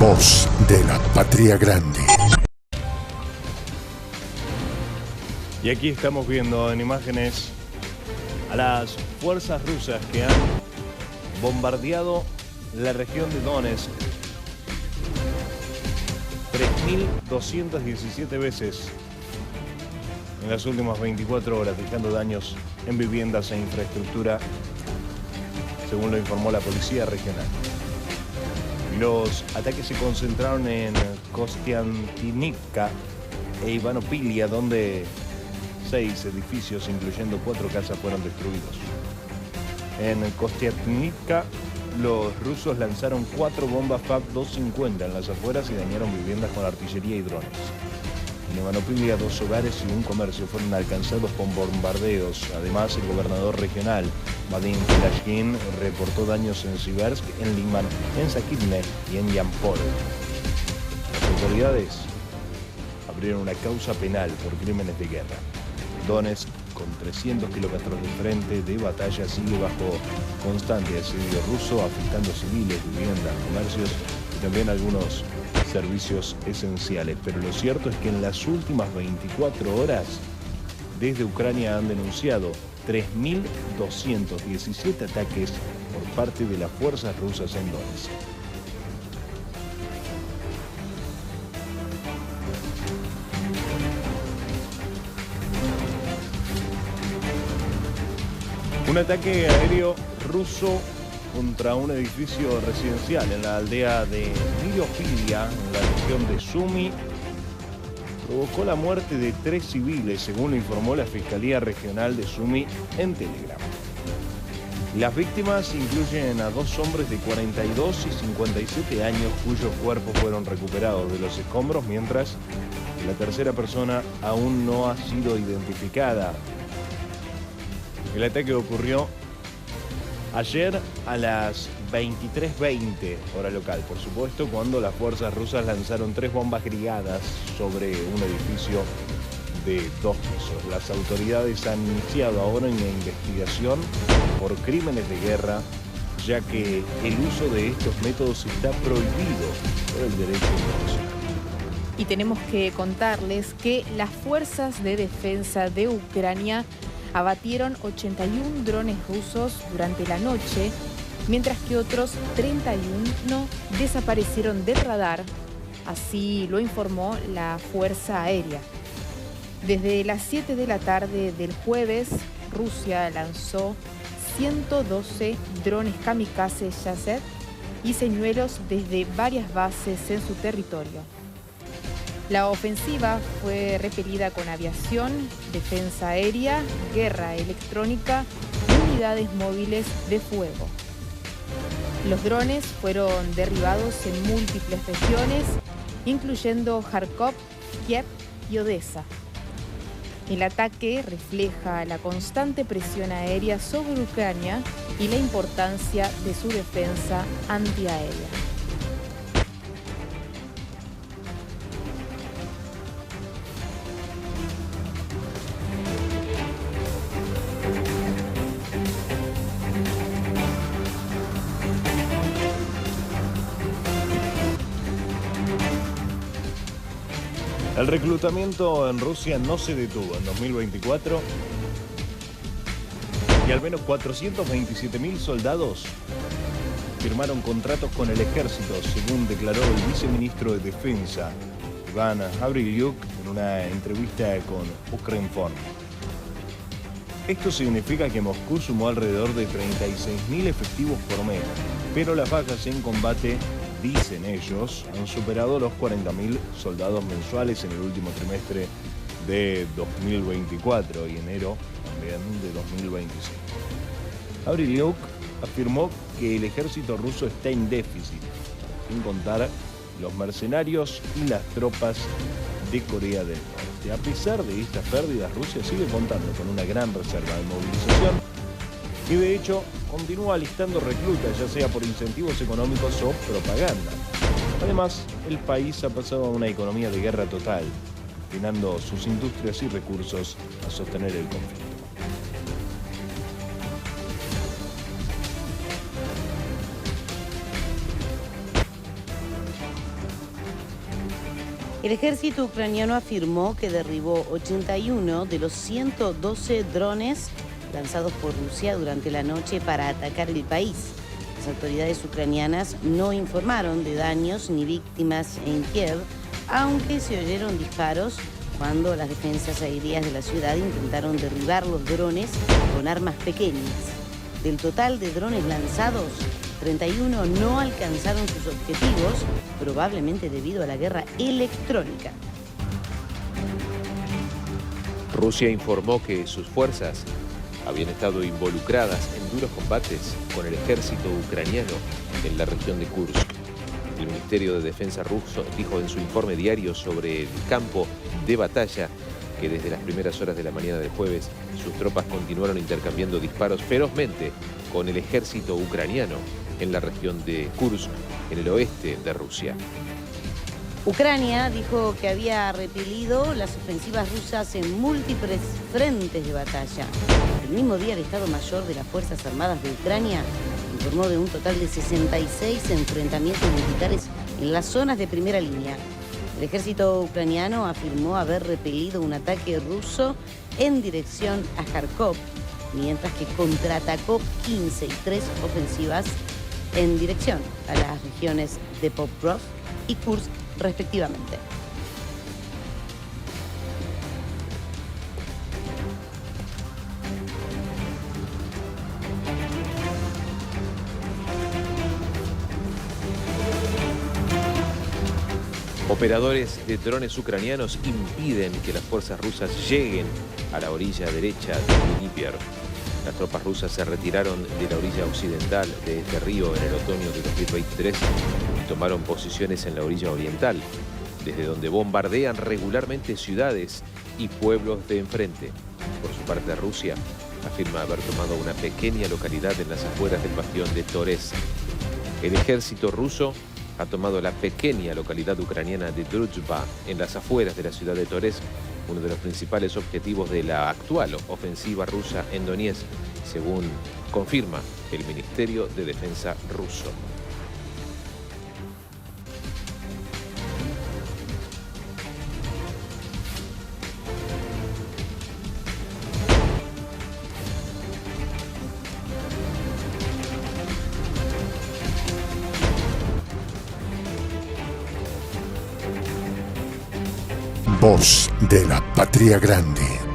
Voz de la Patria Grande. Y aquí estamos viendo en imágenes a las fuerzas rusas que han bombardeado la región de Donetsk 3.217 veces en las últimas 24 horas, dejando daños en viviendas e infraestructura, según lo informó la policía regional. Los ataques se concentraron en Kostiantynivka e Ivanopilia, donde 6 edificios, incluyendo 4 casas, fueron destruidos. En Kostiantynivka, los rusos lanzaron 4 bombas FAB-250 en las afueras y dañaron viviendas con artillería y drones. En Ivanopilia, 2 hogares y un comercio fueron alcanzados con bombardeos. Además, el gobernador regional, Vadim Filashkin, reportó daños en Siversk, en Liman, en Sakitne y en Yampol. Las autoridades abrieron una causa penal por crímenes de guerra. Donetsk, con 300 kilómetros de frente de batalla, sigue bajo constante asedio ruso, afectando civiles, viviendas, comercios y también algunos servicios esenciales. Pero lo cierto es que en las últimas 24 horas, desde Ucrania han denunciado 3.217 ataques por parte de las fuerzas rusas en Donetsk. Un ataque aéreo ruso contra un edificio residencial en la aldea de Myrofilia, en la región de Sumy, provocó la muerte de 3 civiles, según lo informó la Fiscalía Regional de Sumy en Telegram. Las víctimas incluyen a 2 hombres de 42 y 57 años cuyos cuerpos fueron recuperados de los escombros, mientras la tercera persona aún no ha sido identificada. El ataque ocurrió ayer a las 23:20 hora local, por supuesto, cuando las fuerzas rusas lanzaron 3 bombas grilladas sobre un edificio de 2 pisos. Las autoridades han iniciado ahora una investigación por crímenes de guerra, ya que el uso de estos métodos está prohibido por el derecho internacional. Y tenemos que contarles que las fuerzas de defensa de Ucrania abatieron 81 drones rusos durante la noche, mientras que otros 31 desaparecieron del radar, así lo informó la Fuerza Aérea. Desde las 7 de la tarde del jueves, Rusia lanzó 112 drones kamikaze Shahzed y señuelos desde varias bases en su territorio. La ofensiva fue repelida con aviación, defensa aérea, guerra electrónica y unidades móviles de fuego. Los drones fueron derribados en múltiples regiones, incluyendo Kharkov, Kiev y Odessa. El ataque refleja la constante presión aérea sobre Ucrania y la importancia de su defensa antiaérea. El reclutamiento en Rusia no se detuvo en 2024 y al menos 427.000 soldados firmaron contratos con el ejército, según declaró el viceministro de Defensa, Ivan Gavrilyuk, en una entrevista con Ukrinform. Esto significa que Moscú sumó alrededor de 36.000 efectivos por mes, pero las bajas en combate, dicen ellos, han superado los 40.000 soldados mensuales en el último trimestre de 2024 y enero también de 2025. Gavrilyuk afirmó que el ejército ruso está en déficit, sin contar los mercenarios y las tropas de Corea del Norte. A pesar de estas pérdidas, Rusia sigue contando con una gran reserva de movilización y de hecho continúa alistando reclutas, ya sea por incentivos económicos o propaganda. Además, el país ha pasado a una economía de guerra total, destinando sus industrias y recursos a sostener el conflicto. El ejército ucraniano afirmó que derribó 81 de los 112 drones lanzados por Rusia durante la noche para atacar el país. Las autoridades ucranianas no informaron de daños ni víctimas en Kiev, aunque se oyeron disparos cuando las defensas aéreas de la ciudad intentaron derribar los drones con armas pequeñas. Del total de drones lanzados, 31 no alcanzaron sus objetivos, probablemente debido a la guerra electrónica. Rusia informó que sus fuerzas habían estado involucradas en duros combates con el ejército ucraniano en la región de Kursk. El Ministerio de Defensa ruso dijo en su informe diario sobre el campo de batalla que desde las primeras horas de la mañana del jueves sus tropas continuaron intercambiando disparos ferozmente con el ejército ucraniano en la región de Kursk, en el oeste de Rusia. Ucrania dijo que había repelido las ofensivas rusas en múltiples frentes de batalla. El mismo día, el Estado Mayor de las Fuerzas Armadas de Ucrania informó de un total de 66 enfrentamientos militares en las zonas de primera línea. El ejército ucraniano afirmó haber repelido un ataque ruso en dirección a Kharkov, mientras que contraatacó 15 y 3 ofensivas en dirección a las regiones de Pokrovsk y Kursk, respectivamente. Operadores de drones ucranianos impiden que las fuerzas rusas lleguen a la orilla derecha del Dnieper. Las tropas rusas se retiraron de la orilla occidental de este río en el otoño de 2023 y tomaron posiciones en la orilla oriental, desde donde bombardean regularmente ciudades y pueblos de enfrente. Por su parte, Rusia afirma haber tomado una pequeña localidad en las afueras del bastión de Torez. El ejército ruso ha tomado la pequeña localidad ucraniana de Druzhba en las afueras de la ciudad de Torez, uno de los principales objetivos de la actual ofensiva rusa en Donetsk, según confirma el Ministerio de Defensa ruso. Voz de la Patria Grande.